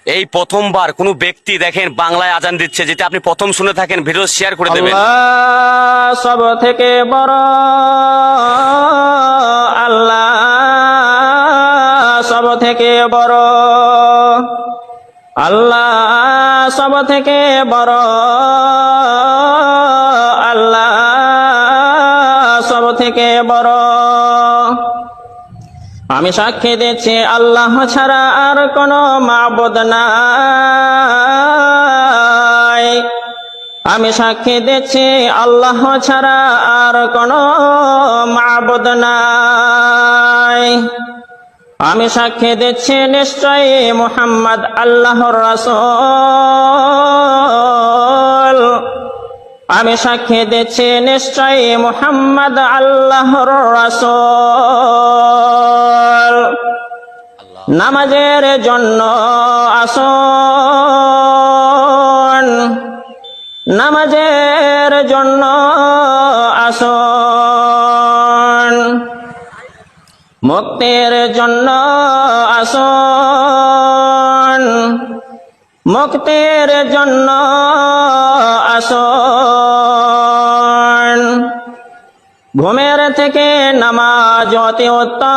এই প্রথমবার কোনো ব্যক্তি দেখেন বাংলায় আজান দিচ্ছে, যেটা আপনি প্রথম শুনে থাকেন, ভিডিও শেয়ার করে দেবেন। আল্লাহ সব থেকে বড়, আল্লাহ সব থেকে বড়, আল্লাহ সব থেকে বড়, আল্লাহ সব থেকে বড়। আমি সাক্ষী দিচ্ছি আল্লাহ ছাড়া আর কোনো মাবুদ নাই। আমি সাক্ষী দিচ্ছি আল্লাহ ছাড়া আর কোনো মাবুদ নাই। আমি সাক্ষী দিচ্ছি নিশ্চয়ই মুহাম্মদ আল্লাহর রাসূল। আমি সাক্ষী দিচ্ছি নিশ্চয়ই মুহাম্মদ আল্লাহর রাসূল। নামাজের জন্য আসুন, নামাজের জন্য আসুন, মুক্তির জন্য আসুন, মুক্তির জন্য আসুন। ঘুমের থেকে নামাজ অতি উত্তম।